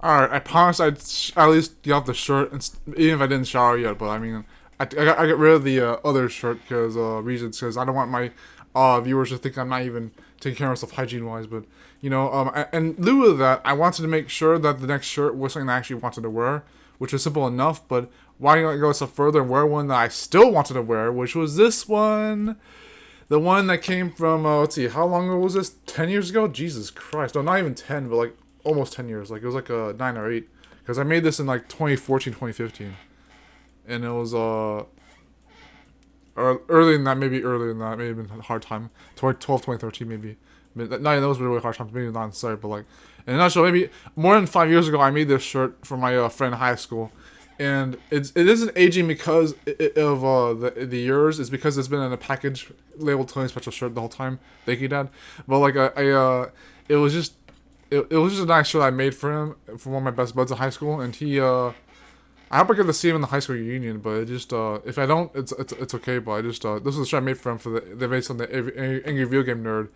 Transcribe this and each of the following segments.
Alright, I promise I'd at least get off the shirt, and even if I didn't shower yet. But I mean, I got rid of the other shirt because reasons, because I don't want my viewers to think I'm not even taking care of myself hygiene wise. But you know, and in lieu of that, I wanted to make sure that the next shirt was something I actually wanted to wear, which was simple enough. But why not go a step further and wear one that I still wanted to wear, which was this one. The one that came from, let's see, how long ago was this? 10 years ago? Jesus Christ. No, not even 10, but like almost 10 years. Like it was like a 9 or 8. Because I made this in like 2014, 2015. And it was, or earlier than that, maybe earlier than that. Maybe have been a hard time. 2012, 2013, maybe. But, no, that was really hard time. Maybe not necessary, but like, in a nutshell, maybe more than 5 years ago, I made this shirt for my friend in high school. And it isn't aging because of the years. It's because it's been in a package labeled Tony Special Shirt the whole time. Thank you, Dad. But like it was just it was just a nice shirt I made for him, for one of my best buds in high school. And he I hope I get to see him in the high school reunion. But it just if I don't, it's okay. But I just this was a shirt I made for him for the based on the Angry Video Game Nerd,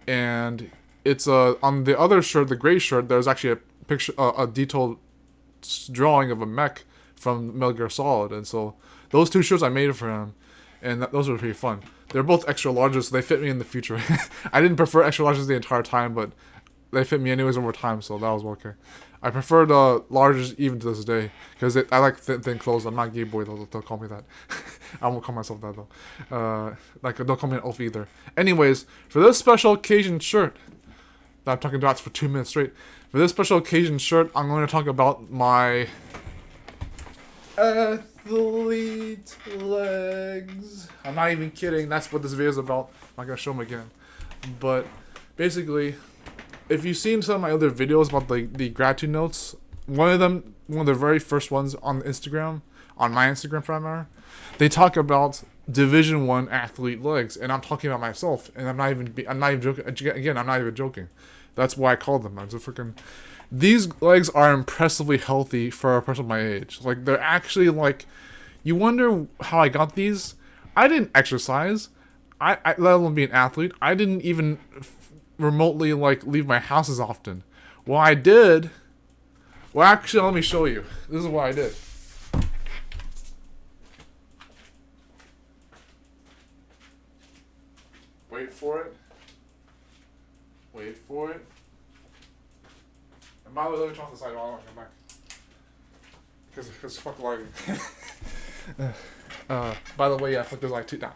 and it's on the other shirt, the gray shirt. There's actually a picture, a detailed drawing of a mech from Metal Gear Solid, and so those two shirts I made for him, and those were pretty fun. They're both extra larges, so they fit me in the future. I didn't prefer extra larges the entire time, but they fit me anyways over time, so that was okay. I prefer the larges even to this day, because I like thin clothes. I'm not gay boy, they'll call me that. I won't call myself that though. Like, don't call me an elf either. Anyways, for this special occasion shirt that I'm talking about for 2 minutes straight, for this special occasion shirt, I'm going to talk about my athlete legs. I'm not even kidding. That's what this video is about. I'm not gonna show them again. But basically, if you've seen some of my other videos about the gratitude notes, one of the very first ones on Instagram, on my Instagram for that matter, they talk about Division 1 athlete legs, and I'm talking about myself, and I'm not even joking. Again, I'm not even joking. That's why I called them. I'm so freaking. These legs are impressively healthy for a person my age. Like, they're actually, like, you wonder how I got these? I didn't exercise. I let alone be an athlete. I didn't even remotely, like, leave my house as often. Well, I did. Well, actually, let me show you. This is what I did. Wait for it. Wait for it. And by the way, let me turn off the side. I don't want to come back. Because fuck lighting. By the way, yeah, fuck this light too. Nah,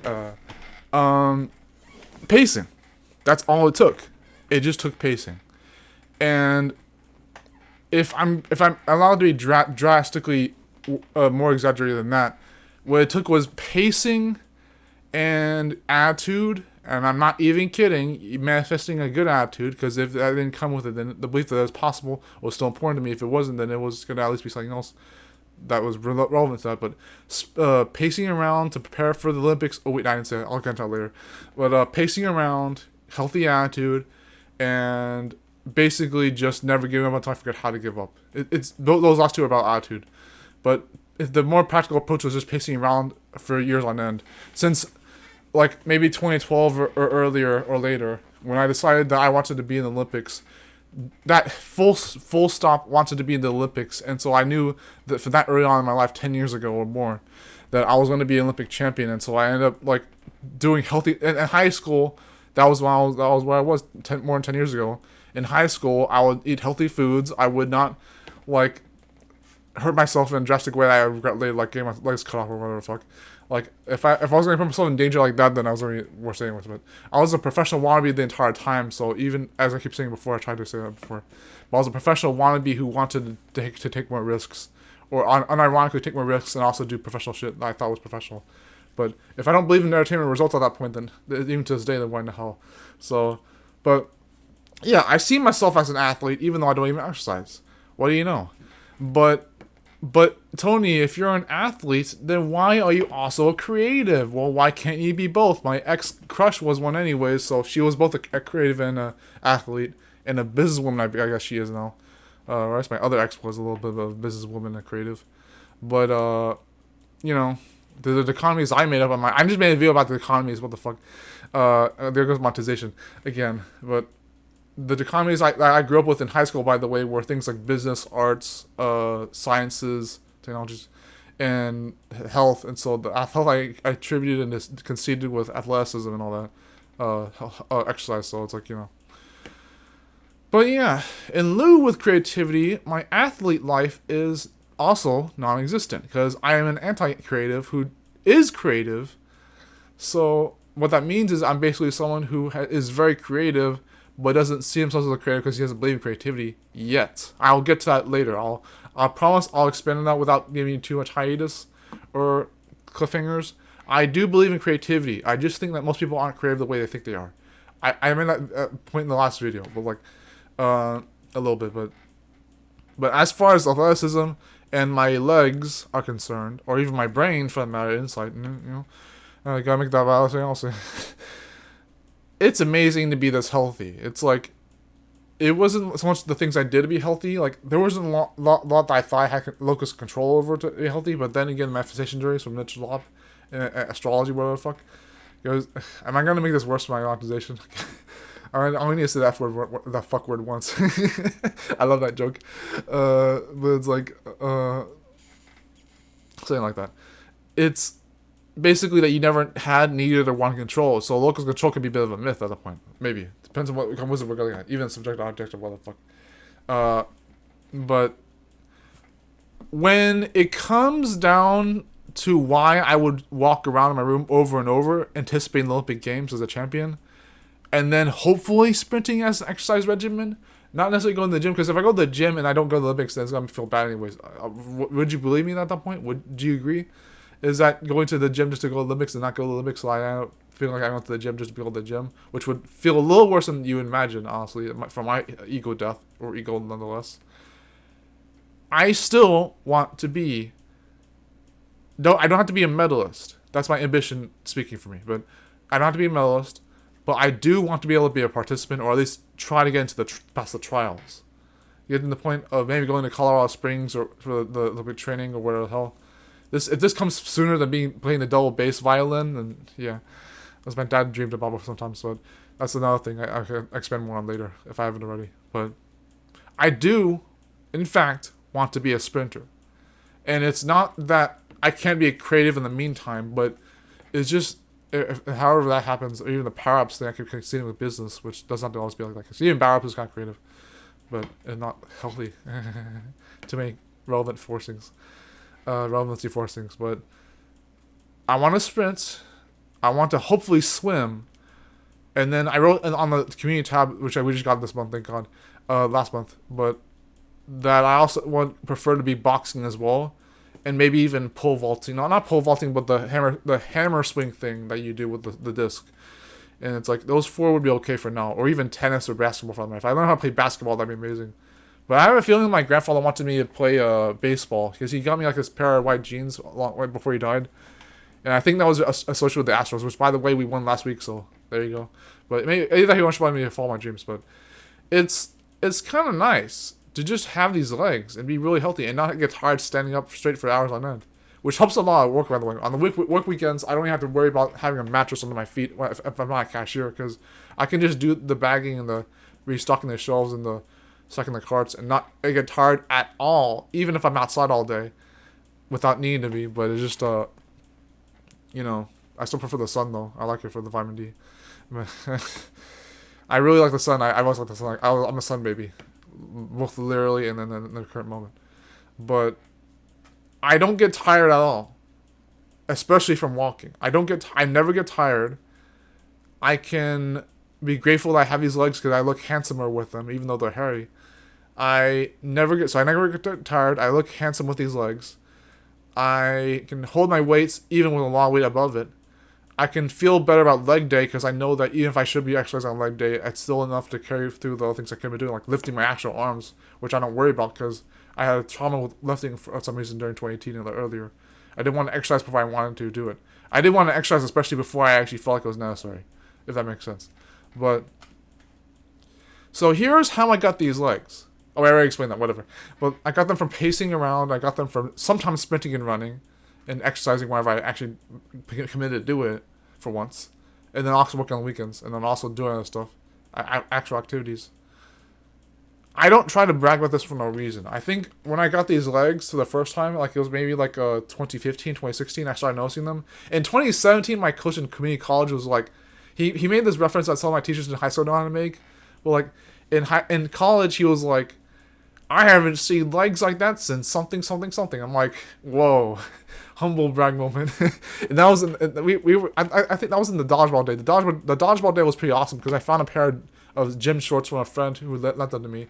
okay. Pacing. That's all it took. It just took pacing. And if I'm allowed to be drastically more exaggerated than that, what it took was pacing and attitude. And I'm not even kidding, manifesting a good attitude, because if that didn't come with it, then the belief that it was possible was still important to me. If it wasn't, then it was going to at least be something else that was relevant to that. But pacing around to prepare for the Olympics. Oh, wait, I didn't say that. I'll get into that later. But pacing around, healthy attitude, and basically just never giving up until I forget how to give up. It's those last two are about attitude. But if the more practical approach was just pacing around for years on end. Since like maybe 2012 or earlier or later, when I decided that I wanted to be in the Olympics, that full stop wanted to be in the Olympics, and so I knew that for that early on in my life, 10 years ago or more, that I was going to be an Olympic champion, and so I ended up like doing healthy in high school. That was where I was more than 10 years ago. In high school, I would eat healthy foods. I would not like hurt myself in a drastic way that I regret later, like getting my legs cut off or whatever the fuck. Like, if I was going to put myself in danger like that, then I was already worth saying with it. I was a professional wannabe the entire time, so even, as I keep saying before, I tried to say that before, but I was a professional wannabe who wanted to take more risks, or unironically take more risks and also do professional shit that I thought was professional. But if I don't believe in entertainment results at that point, then even to this day, they're going to hell. So, but, yeah, I see myself as an athlete, even though I don't even exercise. What do you know? But Tony, if you're an athlete, then why are you also a creative? Well, why can't you be both? My ex-crush was one anyways, so she was both a creative and an athlete, and a businesswoman, I guess she is now. Whereas my other ex was a little bit of a businesswoman and creative. But, you know, the economies I made up on I just made a video about the economies, what the fuck. There goes monetization again. But the dichotomies I grew up with in high school, by the way, were things like business, arts, sciences, technologies, and health. And so the health I attributed and just conceded with athleticism and all that, exercise. So it's like, you know. But yeah, in lieu with creativity, my athlete life is also non-existent because I am an anti-creative who is creative. So what that means is I'm basically someone who is very creative but doesn't see himself as a creative because he doesn't believe in creativity yet. I'll get to that later. I promise I'll expand on that without giving you too much hiatus or cliffhangers. I do believe in creativity. I just think that most people aren't creative the way they think they are. I made that point in the last video, but like a little bit. But as far as athleticism and my legs are concerned, or even my brain for that matter, insight, you know, gotta make that balance also. It's amazing to be this healthy. It's like, it wasn't so much the things I did to be healthy. Like, there wasn't a lot that I thought I had locus control over to be healthy. But then again, manifestation theories from Mitch Lop, astrology, whatever the fuck. Goes, am I gonna make this worse for my organization? I only need to say that fuck word once. I love that joke. But it's like, something like that. It's basically that you never had, needed, or wanted control. So locus control could be a bit of a myth at that point. Maybe. Depends on what wizard we're going at. Even subjective, objective, what the fuck. But when it comes down to why I would walk around in my room over and over, anticipating the Olympic Games as a champion, and then hopefully sprinting as an exercise regimen, not necessarily going to the gym, because if I go to the gym and I don't go to the Olympics, then it's going to feel bad anyways. Would you believe me at that point? Do you agree? Is that going to the gym just to go to the Olympics and not go to the Olympics, so I don't feel like I went to the gym just to go to the gym, which would feel a little worse than you imagine, honestly, for my ego death, or ego nonetheless. I still want to be... No, I don't have to be a medalist. That's my ambition speaking for me, but I don't have to be a medalist, but I do want to be able to be a participant, or at least try to get into past the trials. Getting to the point of maybe going to Colorado Springs or for the Olympic training or whatever the hell. If this comes sooner than playing the double bass violin, then yeah, that's my dad dreamed about sometimes. But that's another thing I can expand more on later if I haven't already. But I do, in fact, want to be a sprinter, and it's not that I can't be creative in the meantime, but it's just however that happens, or even the power ups thing I keep succeeding with business, which does not always be like that. Because even power ups is kind of creative, but it's not healthy to make relevant forcings. Relevancy forcings, but I want to sprint, I want to hopefully swim, and then I wrote on the community tab, which we just got this month, thank God, last month, but that I also would prefer to be boxing as well, and maybe even pole vaulting. No, not pole vaulting, but the hammer swing thing that you do with the disc. And it's like, those four would be okay for now, or even tennis or basketball for that matter. If I learn how to play basketball, that'd be amazing. But I have a feeling my grandfather wanted me to play baseball, because he got me like this pair of white jeans right before he died. And I think that was associated with the Astros, which, by the way, we won last week, so there you go. But maybe either he wanted me to follow my dreams, but it's kind of nice to just have these legs and be really healthy and not get tired standing up straight for hours on end, which helps a lot at work, by the way. On the work weekends, I don't even have to worry about having a mattress under my feet if I'm not a cashier, because I can just do the bagging and the restocking the shelves and the stacking the carts and not get tired at all, even if I'm outside all day, without needing to be. But it's just, you know, I still prefer the sun though. I like it for the vitamin D. I really like the sun. I always like the sun. I'm a sun baby, both literally and then in the current moment. But I don't get tired at all, especially from walking. I never get tired. I can be grateful that I have these legs because I look handsomer with them, even though they're hairy. I never get tired. I look handsome with these legs. I can hold my weights even with a long weight above it. I can feel better about leg day because I know that even if I should be exercising on leg day, it's still enough to carry through the other things I could be doing, like lifting my actual arms, which I don't worry about because I had a trauma with lifting for some reason during 2018 or earlier. I didn't want to exercise before I wanted to do it. I didn't want to exercise especially before I actually felt like it was necessary, if that makes sense. But so here's how I got these legs. Oh, I already explained that, whatever. But I got them from pacing around. I got them from sometimes sprinting and running and exercising whenever I actually committed to do it for once. And then also working on the weekends. And then also doing other stuff. Actual activities. I don't try to brag about this for no reason. I think when I got these legs for the first time, like it was maybe like 2015, 2016, I started noticing them. In 2017, my coach in community college was like, he made this reference that some of my teachers in high school know how to make. But like in college, he was like, I haven't seen legs like that since something something something. I'm like, whoa, humble brag moment. And that was I think that was in the dodgeball day. The dodgeball day was pretty awesome because I found a pair of gym shorts from a friend who lent them to me,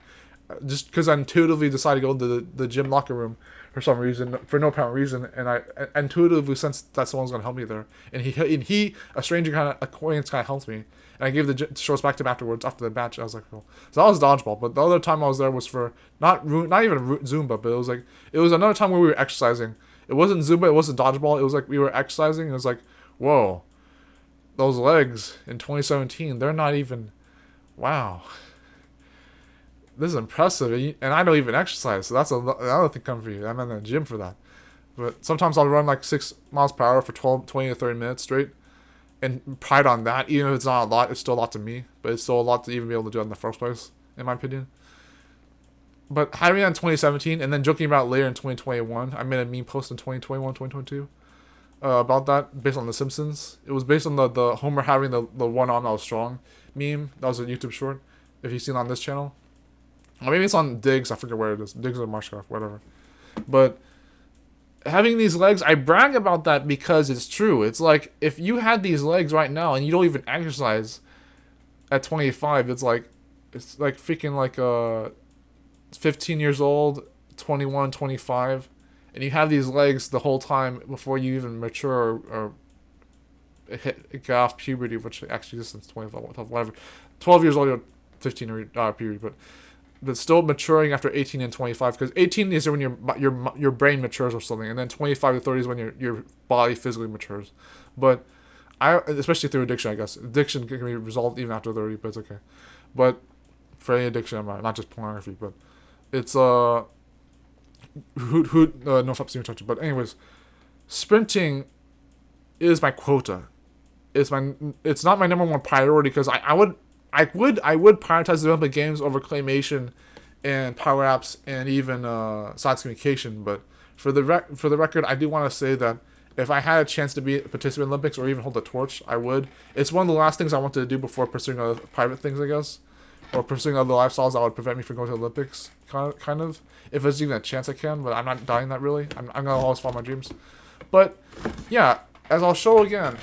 just because I intuitively decided to go to the gym locker room for some reason, for no apparent reason, and I intuitively sensed that someone's gonna help me there, and he a stranger kind of acquaintance kind of helped me. And I gave the shorts back to him afterwards after the match. I was like, cool. So that was dodgeball. But the other time I was there was for not even Zumba, but it was another time where we were exercising. It wasn't Zumba. It wasn't dodgeball. It was like we were exercising. And it was like, whoa, those legs in 2017. They're not even. Wow. This is impressive. And I don't even exercise. So that's another thing coming for you. I'm in the gym for that. But sometimes I'll run like 6 miles per hour for 20 to 30 minutes straight. And pride on that, even if it's not a lot, it's still a lot to me. But it's still a lot to even be able to do it in the first place, in my opinion. But having it in 2017, and then joking about later in 2021, I made a meme post in 2021, 2022, about that, based on The Simpsons. It was based on the Homer having the one arm that was strong meme. That was a YouTube short, if you've seen it on this channel. Or maybe it's on Diggs, I forget where it is. Diggs or Marshcraft, whatever. But having these legs, I brag about that because it's true. It's like, if you had these legs right now and you don't even exercise at 25, it's like freaking like 15 years old, 21, 25, and you have these legs the whole time before you even mature or get off puberty, which actually is since 25, whatever. 12 years old, you're 15 or puberty, but still maturing after 18 and 25, because 18 is when your brain matures or something, and then 25 to 30 is when your body physically matures. But especially through addiction, I guess. Addiction can be resolved even after 30, but it's okay. But for any addiction, not just pornography, but it's no stop seeing touch. But anyways, sprinting is my quota. It's not my number one priority, because I would prioritize the Olympic Games over claymation and power apps and even science communication. But for the record, I do want to say that if I had a chance to be a participant in the Olympics or even hold the torch, I would. It's one of the last things I wanted to do before pursuing other private things, I guess, or pursuing other lifestyles that would prevent me from going to the Olympics, kind of. If there's even a chance I can, but I'm not dying that really. I'm gonna always follow my dreams. But yeah, as I'll show again,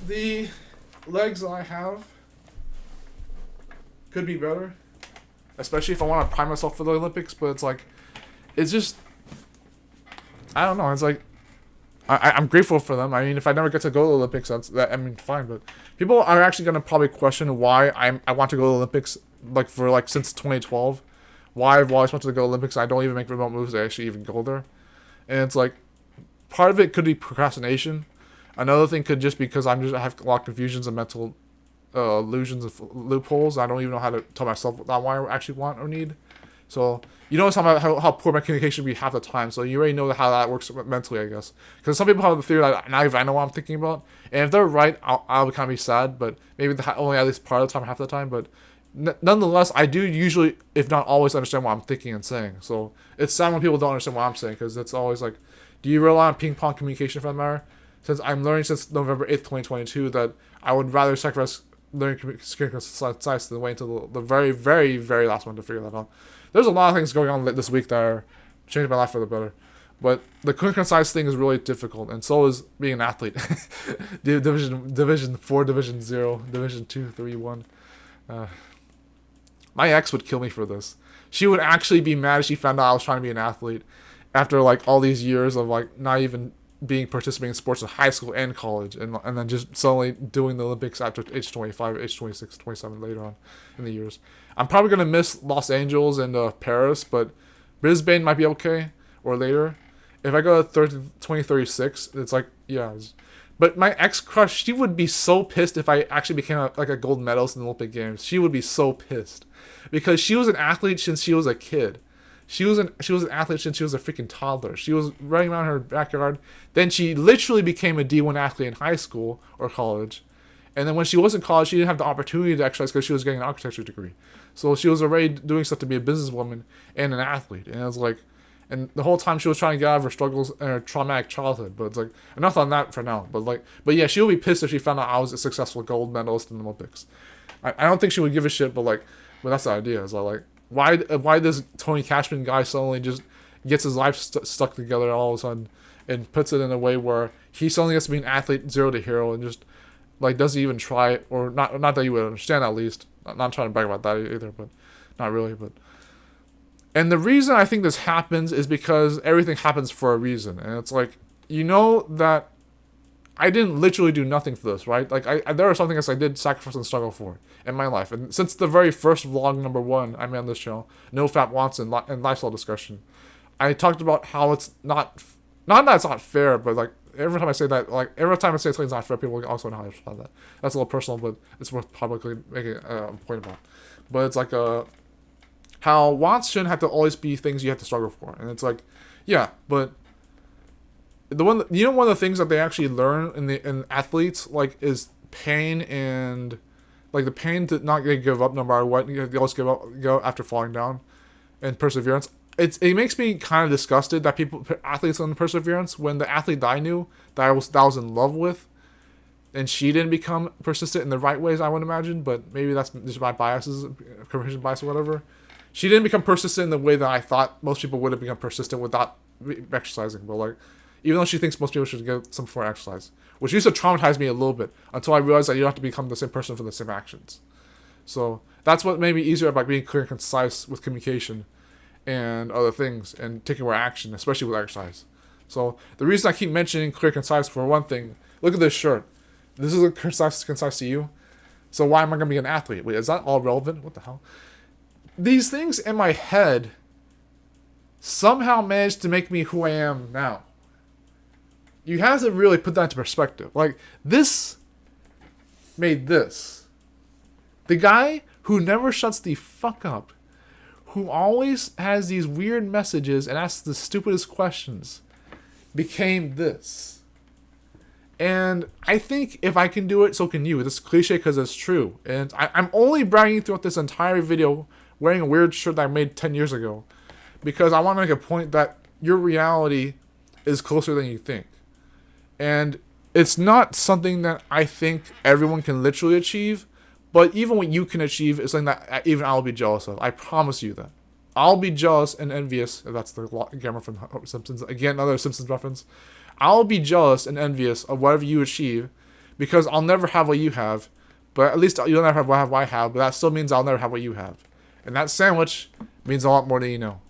the legs that I have could be better, especially if I want to prime myself for the Olympics. But it's just, I don't know. It's like, I'm grateful for them. I mean, if I never get to go to the Olympics, fine. But people are actually gonna probably question why I want to go to the Olympics, since 2012. Why I've always wanted to go to the Olympics. I don't even make remote moves to actually even go there, and it's like, part of it could be procrastination. Another thing could just be because I have a lot of confusions and mental illusions of loopholes. I don't even know how to tell myself what I actually want or need. So you notice how poor my communication be half the time. So you already know how that works mentally, I guess. Because some people have the theory that now I know what I'm thinking about, and if they're right, I'll kind of be sad. But maybe only at least part of the time, half the time. But nonetheless, I do usually, if not always, understand what I'm thinking and saying. So it's sad when people don't understand what I'm saying, because it's always like, do you rely on ping pong communication for that matter? Since I'm learning since November 8th, 2022, that I would rather sacrifice learning science than wait until the very, very, very last one to figure that out. There's a lot of things going on this week that are changing my life for the better. But the concise thing is really difficult, and so is being an athlete. Division 4, Division 0, Division 2, 3, 1. My ex would kill me for this. She would actually be mad if she found out I was trying to be an athlete after all these years of not even participating in sports in high school and college, and then just suddenly doing the Olympics after age 25, age 26, 27 later on in the years. I'm probably going to miss Los Angeles and Paris, but Brisbane might be okay, or later. If I go to 2036, it's yeah. But my ex-crush, she would be so pissed if I actually became a gold medalist in the Olympic Games. She would be so pissed, because she was an athlete since she was a kid. She was an athlete since she was a freaking toddler. She was running around her backyard. Then she literally became a D1 athlete in high school or college. And then when she was in college, she didn't have the opportunity to exercise because she was getting an architecture degree. So she was already doing stuff to be a businesswoman and an athlete. And it was like, and the whole time she was trying to get out of her struggles and her traumatic childhood. But it's like, enough on that for now. But yeah, she would be pissed if she found out I was a successful gold medalist in the Olympics. I don't think she would give a shit, but that's the idea. Is like, why this Tony Cashman guy suddenly just gets his life stuck together all of a sudden and puts it in a way where he suddenly gets to be an athlete, zero to hero, and just doesn't even try, or not that you would understand at least. I'm not trying to brag about that either, but not really. But and the reason I think this happens is because everything happens for a reason, and it's like, that I didn't literally do nothing for this, right? Like there are some things I did sacrifice and struggle for in my life, and since the very first vlog number 1 I made on this channel, No Fat Watson and lifestyle discussion, I talked about how it's not that it's not fair, but every time I say that, every time I say something's not fair, people also know how to respond to that. That's a little personal, but it's worth publicly making a point about. But it's like how wants shouldn't have to always be things you have to struggle for, and it's like, yeah, but one of the things that they actually learn in athletes is pain, and the pain to not give up no matter what. They always go after falling down, and perseverance. It makes me kind of disgusted that people put athletes on perseverance when the athlete that I knew that I was in love with, and she didn't become persistent in the right ways, I would imagine, but maybe that's just my biases, confirmation bias or whatever. She didn't become persistent in the way that I thought most people would have become persistent without exercising. But even though she thinks most people should get some form of exercise, which used to traumatize me a little bit until I realized that you don't have to become the same person for the same actions. So that's what made me easier about being clear and concise with communication and other things, and taking more action, especially with exercise. So the reason I keep mentioning clear, concise, for one thing, look at this shirt. This is concise to you. So why am I going to be an athlete? Wait, is that all relevant? What the hell? These things in my head somehow managed to make me who I am now. You have to really put that into perspective. This made this. The guy who never shuts the fuck up, who always has these weird messages and asks the stupidest questions, became this. And I think if I can do it, so can you. This is cliche because it's true. And I'm only bragging throughout this entire video wearing a weird shirt that I made 10 years ago, because I want to make a point that your reality is closer than you think. And it's not something that I think everyone can literally achieve, but even what you can achieve is something that even I'll be jealous of. I promise you that. I'll be jealous and envious, if that's the gamma from Simpsons. Again, another Simpsons reference. I'll be jealous and envious of whatever you achieve, because I'll never have what you have, but at least you'll never have what I have, but that still means I'll never have what you have. And that sandwich means a lot more than you know.